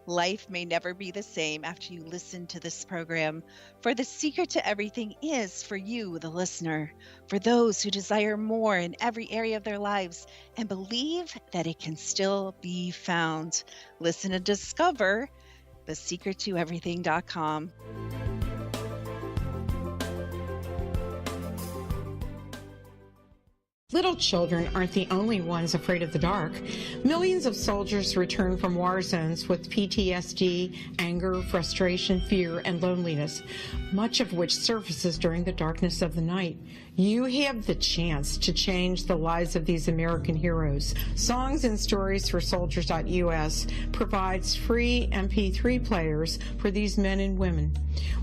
Life may never be the same after you listen to this program, for the secret to everything is for you, the listener, for those who desire more in every area of their lives and believe that it can still be found. Listen and discover thesecrettoeverything.com. Little children aren't the only ones afraid of the dark. Millions of soldiers return from war zones with PTSD, anger, frustration, fear, and loneliness, much of which surfaces during the darkness of the night. You have the chance to change the lives of these American heroes. Songs and Stories for Soldiers.us provides free MP3 players for these men and women.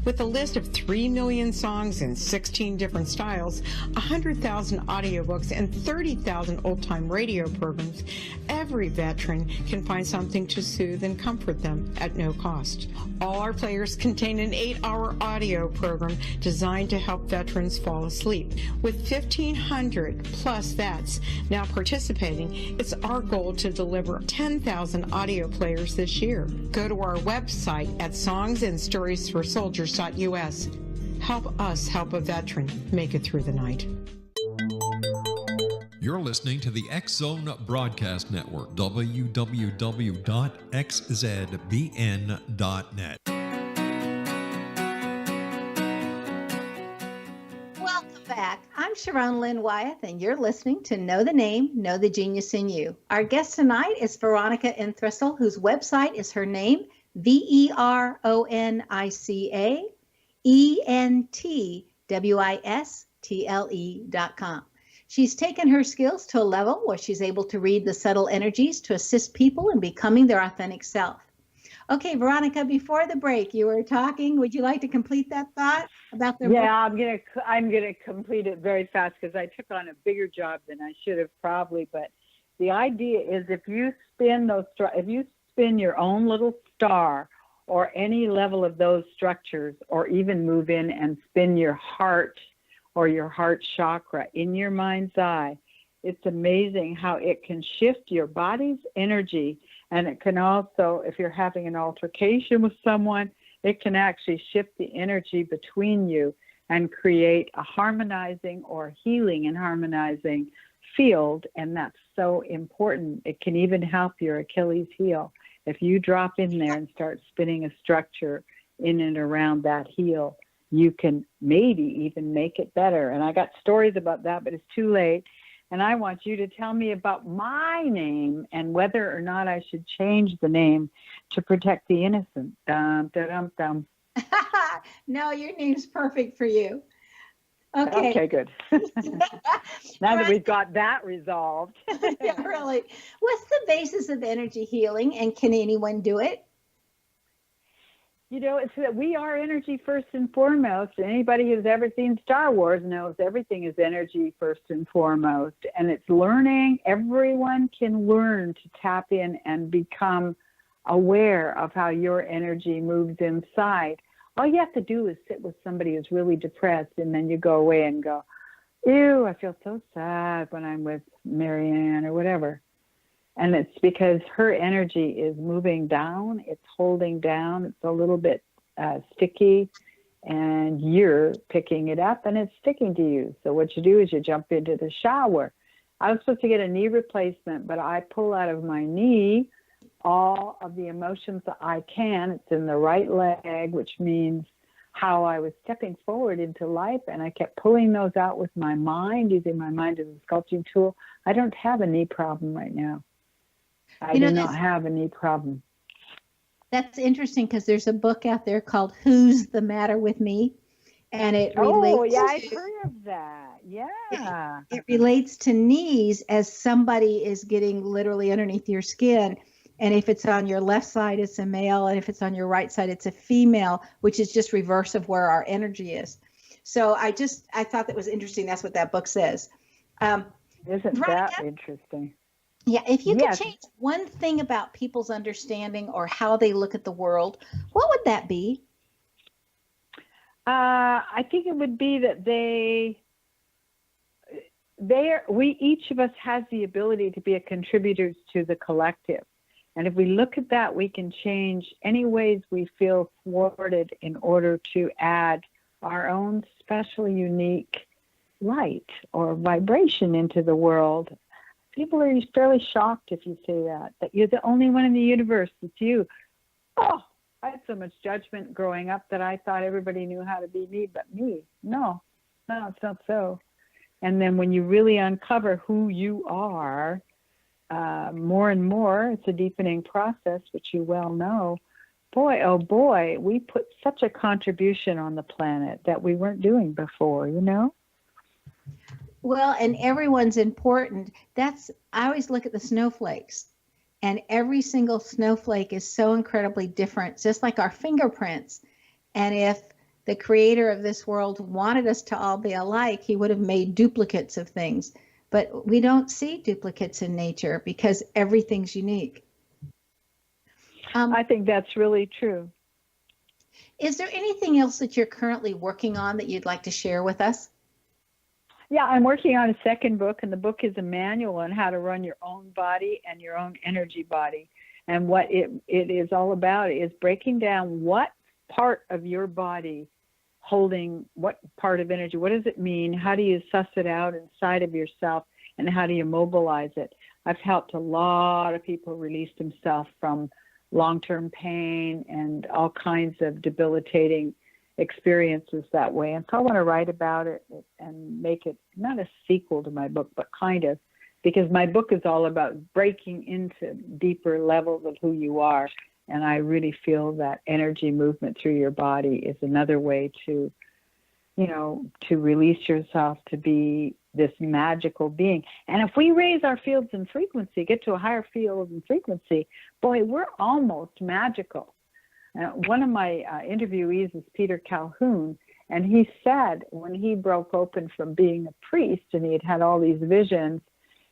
With a list of 3 million songs in 16 different styles, 100,000 audiobooks, and 30,000 old-time radio programs, every veteran can find something to soothe and comfort them at no cost. All our players contain an 8-hour audio program designed to help veterans fall asleep. With 1,500 plus vets now participating, it's our goal to deliver 10,000 audio players this year. Go to our website at songsandstoriesforsoldiers.us. Help us help a veteran make it through the night. You're listening to the X-Zone Broadcast Network, www.xzbn.net. Welcome back. I'm Sharon Lynn Wyeth, and you're listening to Know the Name, Know the Genius in You. Our guest tonight is Veronica Entwistle, whose website is her name, VeronikaEntwistle.com. She's taken her skills to a level where she's able to read the subtle energies to assist people in becoming their authentic self. Okay, Veronica, before the break, you were talking. Would you like to complete that thought about the? Yeah, I'm gonna complete it very fast because I took on a bigger job than I should have probably. But the idea is if you spin your own little star or any level of those structures, or even move in and spin your heart or your heart chakra in your mind's eye, it's amazing how it can shift your body's energy. And it can also, if you're having an altercation with someone, it can actually shift the energy between you and create a harmonizing or healing and harmonizing field. And that's so important. It can even help your Achilles heel. If you drop in there and start spinning a structure in and around that heel, you can maybe even make it better. And I got stories about that, but it's too late. And I want you to tell me about my name and whether or not I should change the name to protect the innocent. Dum, da, dum, dum. No, your name's perfect for you. Okay. Good. Now that we've got that resolved. Yeah, really. What's the basis of energy healing, and can anyone do it? You know, it's that we are energy first and foremost. Anybody who's ever seen Star Wars knows everything is energy first and foremost. And it's learning. Everyone can learn to tap in and become aware of how your energy moves inside. All you have to do is sit with somebody who's really depressed, and then you go away and go, ew, I feel so sad when I'm with Marianne or whatever. And it's because her energy is moving down, it's holding down, it's a little bit sticky, and you're picking it up and it's sticking to you. So what you do is you jump into the shower. I was supposed to get a knee replacement, but I pull out of my knee all of the emotions that I can. It's in the right leg, which means how I was stepping forward into life, and I kept pulling those out with my mind, using my mind as a sculpting tool. I don't have a knee problem right now. I do not have a knee problem. That's interesting, because there's a book out there called Who's the Matter with Me? And it relates I've heard of that. Yeah. It relates to knees as somebody is getting literally underneath your skin. And if it's on your left side, it's a male. And if it's on your right side, it's a female, which is just reverse of where our energy is. So I thought that was interesting. That's what that book says. Isn't that interesting? Yeah, if you could change one thing about people's understanding or how they look at the world, what would that be? I think it would be that each of us has the ability to be a contributor to the collective. And if we look at that, we can change any ways we feel thwarted in order to add our own special, unique light or vibration into the world. People are fairly shocked if you say that you're the only one in the universe. It's you. Oh, I had so much judgment growing up that I thought everybody knew how to be me but me. No, it's not so. And then when you really uncover who you are, more and more, it's a deepening process, which you well know. Boy, oh boy, we put such a contribution on the planet that we weren't doing before, you know? Well, and everyone's important. I always look at the snowflakes, and every single snowflake is so incredibly different, just like our fingerprints. And if the creator of this world wanted us to all be alike, he would have made duplicates of things. But we don't see duplicates in nature because everything's unique. I think that's really true. Is there anything else that you're currently working on that you'd like to share with us? Yeah, I'm working on a second book, and the book is a manual on how to run your own body and your own energy body. And what it is all about is breaking down what part of your body holding what part of energy. What does it mean? How do you suss it out inside of yourself, and how do you mobilize it? I've helped a lot of people release themselves from long-term pain and all kinds of debilitating experiences that way. And so I want to write about it and make it not a sequel to my book, but kind of, because my book is all about breaking into deeper levels of who you are. And I really feel that energy movement through your body is another way to, to release yourself to be this magical being. And if we raise our fields in frequency, get to a higher field in frequency, boy, we're almost magical. One of my interviewees is Peter Calhoun, and he said when he broke open from being a priest and he had had all these visions,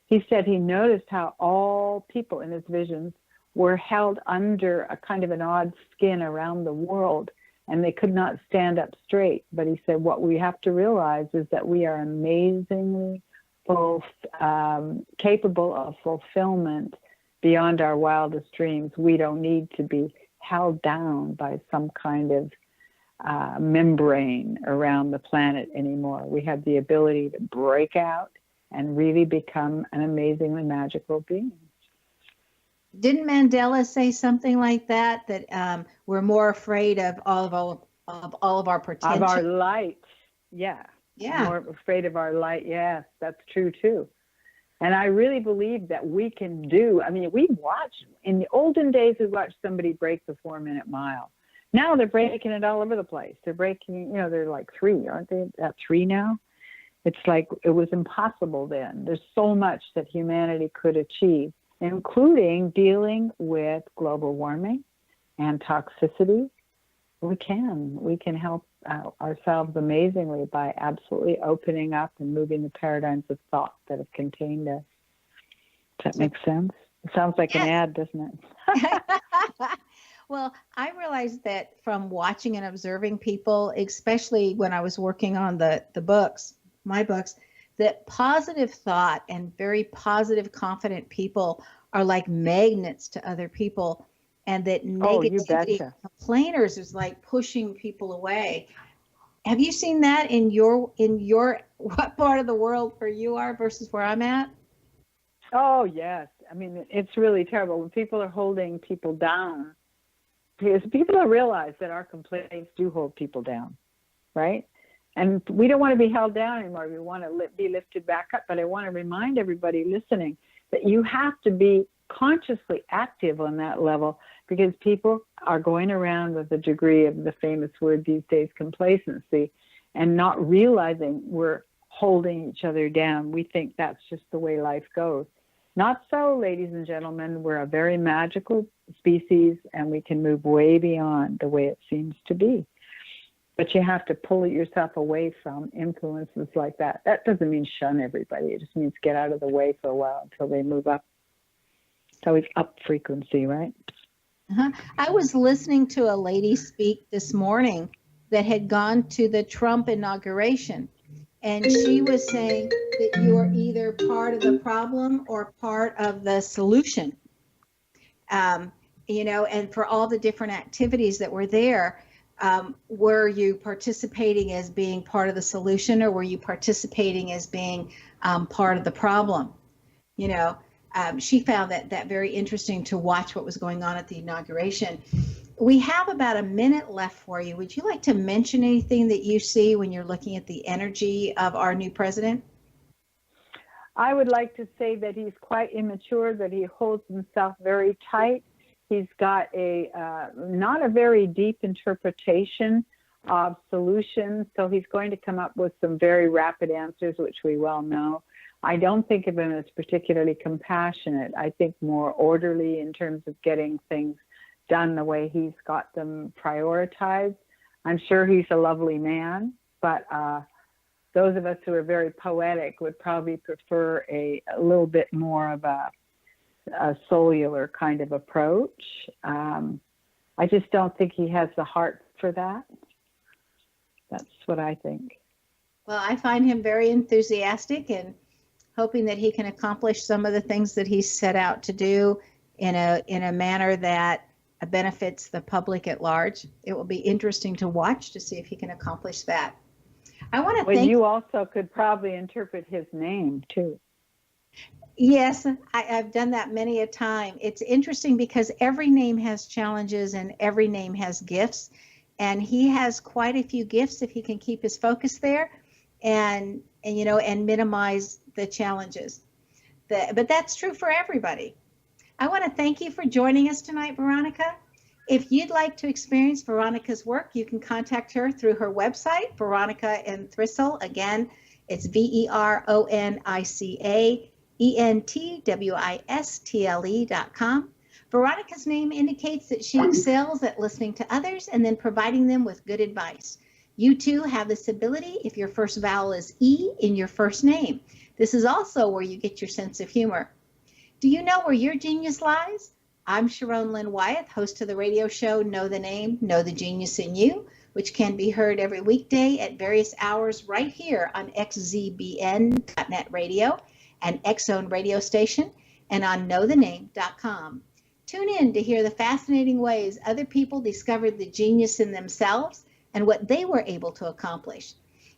he said he noticed how all people in his visions were held under a kind of an odd skin around the world, and they could not stand up straight. But he said what we have to realize is that we are amazingly both capable of fulfillment beyond our wildest dreams. We don't need to be held down by some kind of membrane around the planet anymore. We have the ability to break out and really become an amazingly magical being. Didn't Mandela say something like that? That we're more afraid of all of our potential, of our light. Yeah. More afraid of our light. Yes, that's true too. And I really believe that we can do. I mean, we watch in the olden days. We watched somebody break the 4-minute mile. Now they're breaking it all over the place. They're breaking. They're like 3, aren't they? At 3 now. It's like it was impossible then. There's so much that humanity could achieve, including dealing with global warming and toxicity. We can help ourselves amazingly by absolutely opening up and moving the paradigms of thought that have contained us. Does that make sense? It sounds like an ad, doesn't it? Well, I realized that from watching and observing people, especially when I was working on the books, my books, that positive thought and very positive, confident people are like magnets to other people, and that negativity, complainers is like pushing people away. Have you seen that in your what part of the world where you are versus where I'm at? Oh, yes. I mean, it's really terrible when people are holding people down, because people don't realize that our complaints do hold people down, right? And we don't want to be held down anymore. We want to be lifted back up. But I want to remind everybody listening that you have to be consciously active on that level, because people are going around with a degree of the famous word these days, complacency, and not realizing we're holding each other down. We think that's just the way life goes. Not so, ladies and gentlemen. We're a very magical species, and we can move way beyond the way it seems to be. But you have to pull yourself away from influences like that. That doesn't mean shun everybody. It just means get out of the way for a while until they move up. It's always up frequency, right? I was listening to a lady speak this morning that had gone to the Trump inauguration. And she was saying that you are either part of the problem or part of the solution. And for all the different activities that were there, were you participating as being part of the solution, or were you participating as being part of the problem? She found that very interesting to watch what was going on at the inauguration. We have about a minute left for you. Would you like to mention anything that you see when you're looking at the energy of our new president? I would like to say that he's quite immature, that he holds himself very tight. He's got not a very deep interpretation of solutions, so he's going to come up with some very rapid answers, which we well know. I don't think of him as particularly compassionate. I think more orderly in terms of getting things done the way he's got them prioritized. I'm sure he's a lovely man, but those of us who are very poetic would probably prefer a little bit more of a cellular kind of approach. I just don't think he has the heart for that. That's what I think. Well, I find him very enthusiastic and hoping that he can accomplish some of the things that he's set out to do in a manner that benefits the public at large. It will be interesting to watch to see if he can accomplish that. I want to thank you. Also could probably interpret his name too. Yes, I've done that many a time. It's interesting because every name has challenges and every name has gifts, and he has quite a few gifts if he can keep his focus there and minimize the challenges. But that's true for everybody. I want to thank you for joining us tonight, Veronica. If you'd like to experience Veronica's work, you can contact her through her website, Veronica Entwistle. Again, it's VeronicAentwistle.com. Veronica's name indicates that she excels at listening to others and then providing them with good advice. You too have this ability if your first vowel is E in your first name. This is also where you get your sense of humor. Do you know where your genius lies? I'm Sharon Lynn Wyeth, host of the radio show Know the Name, Know the Genius in You, which can be heard every weekday at various hours right here on xzbn.net radio and X-Zone radio station and on knowthename.com. Tune in to hear the fascinating ways other people discovered the genius in themselves and what they were able to accomplish.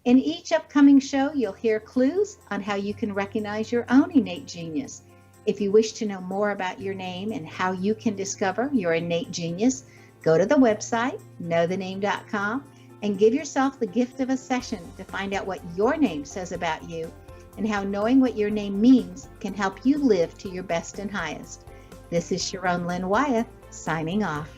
In each upcoming show, you'll hear clues on how you can recognize your own innate genius. If you wish to know more about your name and how you can discover your innate genius, go to the website, knowthename.com, and give yourself the gift of a session to find out what your name says about you and how knowing what your name means can help you live to your best and highest. This is Sharon Lynn Wyeth, signing off.